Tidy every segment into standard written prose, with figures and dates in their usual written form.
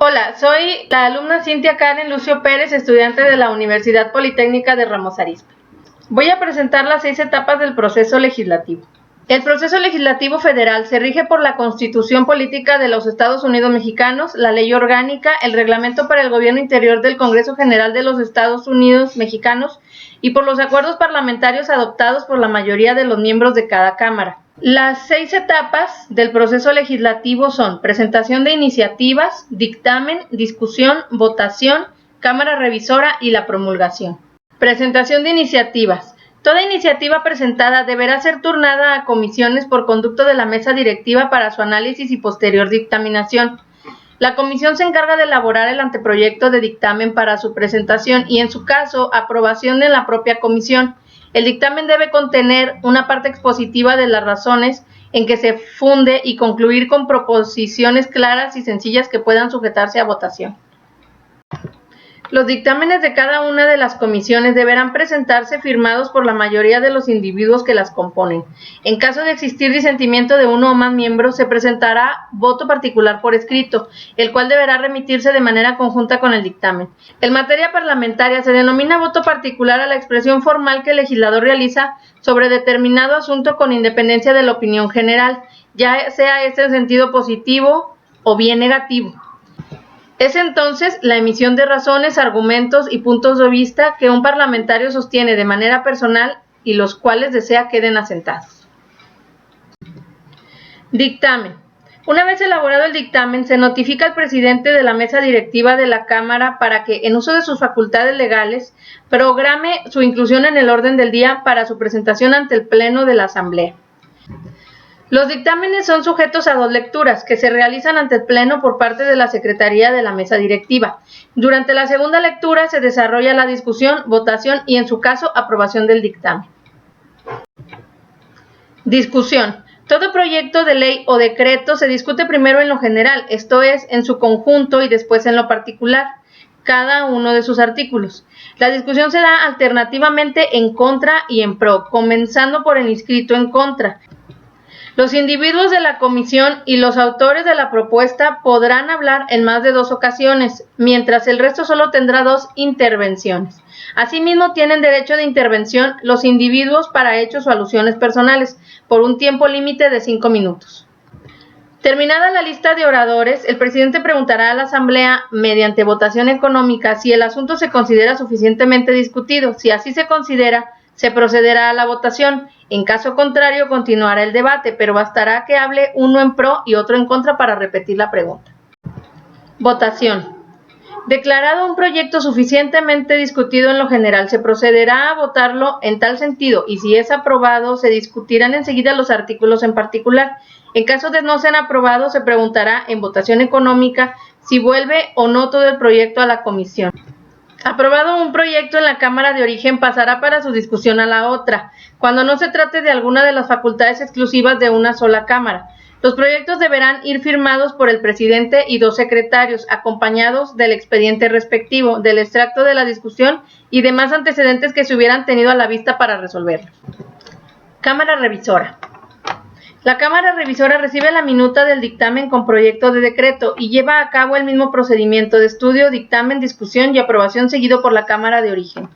Hola, soy la alumna Cintia Karen Lucio Pérez, estudiante de la Universidad Politécnica de Ramos Arizpe. Voy a presentar las 6 etapas del proceso legislativo. El proceso legislativo federal se rige por la Constitución Política de los Estados Unidos Mexicanos, la Ley Orgánica, el Reglamento para el Gobierno Interior del Congreso General de los Estados Unidos Mexicanos y por los acuerdos parlamentarios adoptados por la mayoría de los miembros de cada Cámara. Las 6 etapas del proceso legislativo son presentación de iniciativas, dictamen, discusión, votación, Cámara Revisora y la promulgación. Presentación de iniciativas. Toda iniciativa presentada deberá ser turnada a comisiones por conducto de la mesa directiva para su análisis y posterior dictaminación. La comisión se encarga de elaborar el anteproyecto de dictamen para su presentación y, en su caso, aprobación de la propia comisión. El dictamen debe contener una parte expositiva de las razones en que se funde y concluir con proposiciones claras y sencillas que puedan sujetarse a votación. Los dictámenes de cada una de las comisiones deberán presentarse firmados por la mayoría de los individuos que las componen. En caso de existir disentimiento de uno o más miembros, se presentará voto particular por escrito, el cual deberá remitirse de manera conjunta con el dictamen. En materia parlamentaria se denomina voto particular a la expresión formal que el legislador realiza sobre determinado asunto con independencia de la opinión general, ya sea este en sentido positivo o bien negativo. Es entonces la emisión de razones, argumentos y puntos de vista que un parlamentario sostiene de manera personal y los cuales desea queden asentados. Dictamen. Una vez elaborado el dictamen, se notifica al presidente de la mesa directiva de la Cámara para que, en uso de sus facultades legales, programe su inclusión en el orden del día para su presentación ante el Pleno de la Asamblea. Los dictámenes son sujetos a 2 lecturas, que se realizan ante el Pleno por parte de la Secretaría de la Mesa Directiva. Durante la segunda lectura se desarrolla la discusión, votación y, en su caso, aprobación del dictamen. Discusión. Todo proyecto de ley o decreto se discute primero en lo general, esto es, en su conjunto y después en lo particular, cada uno de sus artículos. La discusión se da alternativamente en contra y en pro, comenzando por el inscrito en contra. Los individuos de la comisión y los autores de la propuesta podrán hablar en más de 2 ocasiones, mientras el resto solo tendrá 2 intervenciones. Asimismo, tienen derecho de intervención los individuos para hechos o alusiones personales, por un tiempo límite de 5 minutos. Terminada la lista de oradores, el presidente preguntará a la Asamblea, mediante votación económica, si el asunto se considera suficientemente discutido. Si así se considera, se procederá a la votación. En caso contrario, continuará el debate, pero bastará que hable uno en pro y otro en contra para repetir la pregunta. Votación. Declarado un proyecto suficientemente discutido en lo general, se procederá a votarlo en tal sentido y, si es aprobado, se discutirán enseguida los artículos en particular. En caso de no ser aprobado, se preguntará en votación económica si vuelve o no todo el proyecto a la comisión. Aprobado un proyecto en la Cámara de origen, pasará para su discusión a la otra, cuando no se trate de alguna de las facultades exclusivas de una sola Cámara. Los proyectos deberán ir firmados por el presidente y 2 secretarios, acompañados del expediente respectivo, del extracto de la discusión y demás antecedentes que se hubieran tenido a la vista para resolverlos. Cámara Revisora. La Cámara Revisora recibe la minuta del dictamen con proyecto de decreto y lleva a cabo el mismo procedimiento de estudio, dictamen, discusión y aprobación seguido por la Cámara de origen.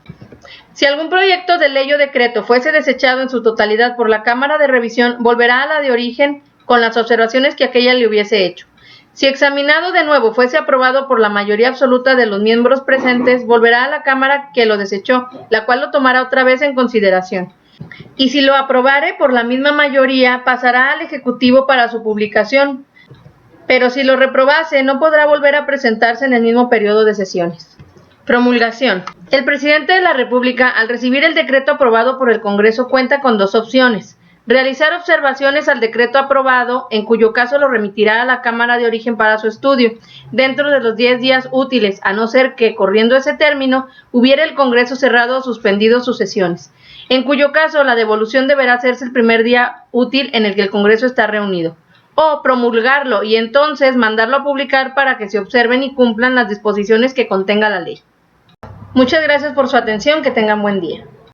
Si algún proyecto de ley o decreto fuese desechado en su totalidad por la Cámara de Revisión, volverá a la de origen con las observaciones que aquella le hubiese hecho. Si examinado de nuevo fuese aprobado por la mayoría absoluta de los miembros presentes, volverá a la Cámara que lo desechó, la cual lo tomará otra vez en consideración. Y si lo aprobare por la misma mayoría, pasará al Ejecutivo para su publicación, pero si lo reprobase, no podrá volver a presentarse en el mismo periodo de sesiones. Promulgación. El presidente de la República, al recibir el decreto aprobado por el Congreso, cuenta con 2 opciones. Realizar observaciones al decreto aprobado, en cuyo caso lo remitirá a la Cámara de origen para su estudio, dentro de los 10 días útiles, a no ser que, corriendo ese término, hubiera el Congreso cerrado o suspendido sus sesiones, en cuyo caso la devolución deberá hacerse el primer día útil en el que el Congreso está reunido, o promulgarlo y entonces mandarlo a publicar para que se observen y cumplan las disposiciones que contenga la ley. Muchas gracias por su atención, que tengan buen día.